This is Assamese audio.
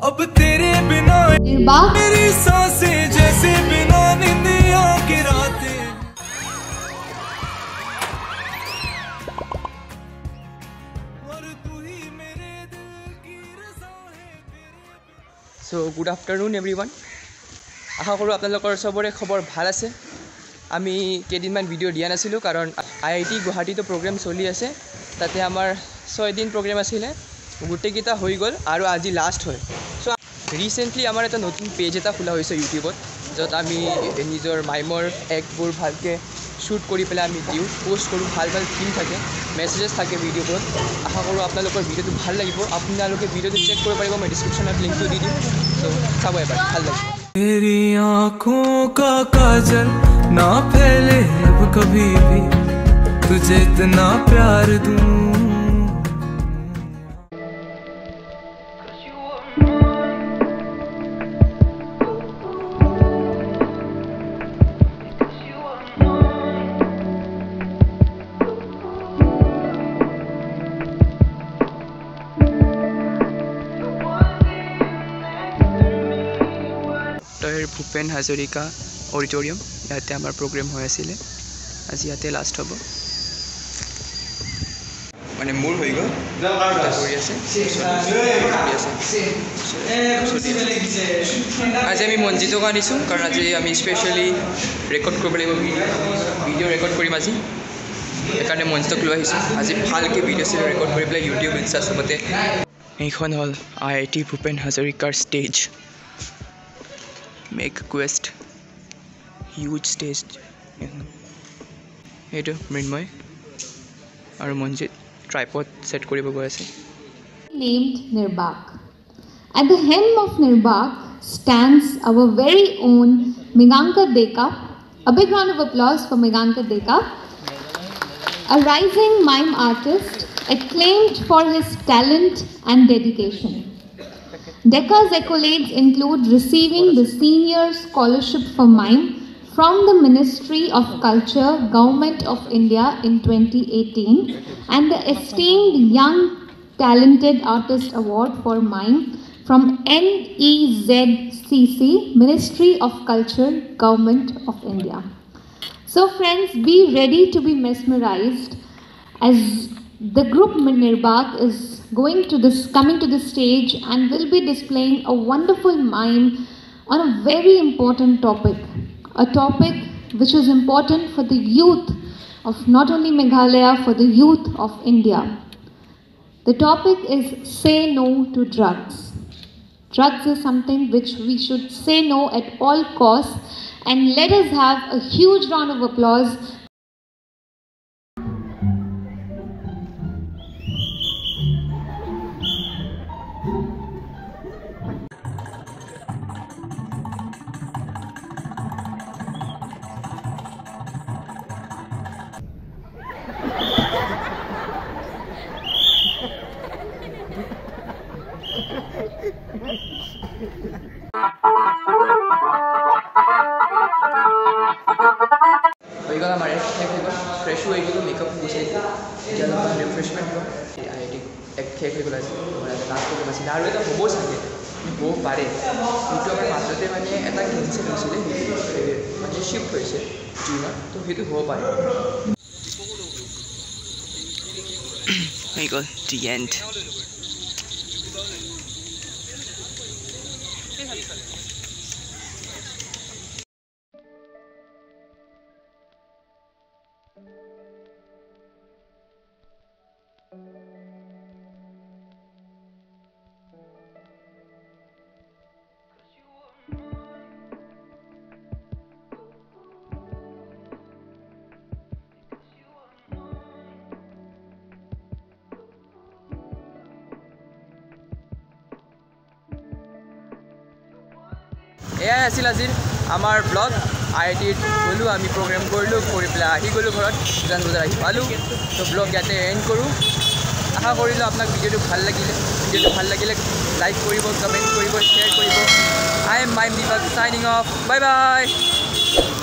अब तेरे बिना मेरी सांसें जैसे बिना निंदिया की रातें। So good afternoon everyone. আশা কৰোঁ আপোনালোকৰ চবৰে খবৰ ভাল আছে। আমি কেইদিনমান ভিডিঅ' দিয়া নাছিলোঁ কাৰণ IIT গুৱাহাটীতো প্ৰগ্ৰেম চলি আছে। তাতে আমাৰ 6 দিন প্ৰগ্ৰেম আছিলে, গোটেইকেইটা হৈ গ'ল আৰু আজি লাষ্ট হয়। চ' ৰিচেণ্টলি আমাৰ এটা নতুন পেজ এটা খোলা হৈছে ইউটিউবত, য'ত আমি নিজৰ মাইমৰ এক্টবোৰ ভালকৈ শ্বুট কৰি পেলাই আমি দিওঁ, পষ্ট কৰোঁ। ভাল ভাল থিম থাকে, মেছেজেছ থাকে ভিডিঅ'বোৰত। আশা কৰোঁ আপোনালোকৰ ভিডিঅ'টো ভাল লাগিব। আপোনালোকে ভিডিঅ'টো চেক কৰিব পাৰিব, মই ডিছক্ৰিপশ্যনত লিংকটো দি দিম। চ' চাব এবাৰ, ভাল লাগিব। तेरी आँखों का काजल ना फैले अब कभी भी, तुझे इतना प्यार दूं। ভূপেন হাজৰিকা অডিটৰিয়াম, ইয়াতে আমাৰ প্ৰগ্ৰেম হৈ আছিলে। আজি ইয়াতে লাষ্ট হ'ব, মানে মোৰ হৈ গ'ল কৰি আছে। আজি আমি মঞ্জিতক আনিছোঁ কাৰণ আজি আমি স্পেচিয়েলি ৰেকৰ্ড কৰিব লাগিব, ভিডিঅ' ৰেকৰ্ড কৰিম আজি। সেইকাৰণে মঞ্জিতক লৈ আহিছোঁ। আজি ভালকৈ ভিডিঅ' চিডিঅ' ৰেকৰ্ড কৰি পেলাই ইউটিউব ইনষ্টা চবতে। এইখন হ'ল IIT ভূপেন হাজৰিকাৰ stage. Make quest, huge stage. এইটো মৃন্ময় আৰু মঞ্জিত ট্ৰাইপড ছেট কৰিব গৈ আছে। Named Nirbak. At the helm of Nirbak stands our very own Megankar Deka. A big round of applause for Megankar Deka. A rising mime artist acclaimed for his talent and dedication. Deka's accolades include receiving the Senior Scholarship for Mime from the Ministry of Culture, Government of India in 2018 and the esteemed Young Talented Artist Award for Mime from NEZCC, Ministry of Culture, Government of India. So friends, be ready to be mesmerized as the group Nirbak is coming to the stage and will be displaying a wonderful mime on a very important topic, a topic which is important for the youth of not only Meghalaya, for the youth of India. The topic is say no to drugs. Drugs is something which we should say no at all costs, and let us have a huge round of applause. হৈ গ'ল আমাৰ শেষ হৈ গ'ল, ফ্ৰেছো হৈ গ'লোঁ, মেকআপ গুচি আহিলোঁ। এতিয়া অলপমান ৰিফ্ৰেছমেণ্ট লোৱা। IIT শেষ হৈ গ'ল। আজি লাষ্ট প্ৰগ্ৰেম আছিলে আৰু এটা হ'ব চাগে, হ'ব পাৰে। সেইটো আমাৰ মাজতে মানে এটা কেঞ্চেল হৈছিলে, সেইটো মানে শ্বিফ্ট হৈছে জুনত, তো সেইটো হ'ব পাৰে। হৈ গ'ল দি এণ্ড। এয়াই আছিল আজিৰ আমাৰ ব্লগ। IITত গ'লোঁ, আমি প্ৰগ্ৰেম কৰিলোঁ, কৰি পেলাই আহি গ'লোঁ ঘৰত, 2 বজাত আহি পালোঁ। তো ব্লগ ইয়াতে এণ্ড কৰোঁ। আশা কৰিলোঁ আপোনাক ভিডিঅ'টো ভাল লাগিলে লাইক কৰিব, কমেণ্ট কৰিব, শ্বেয়াৰ কৰিব। I am Mime Deepak signing off. Bye bye.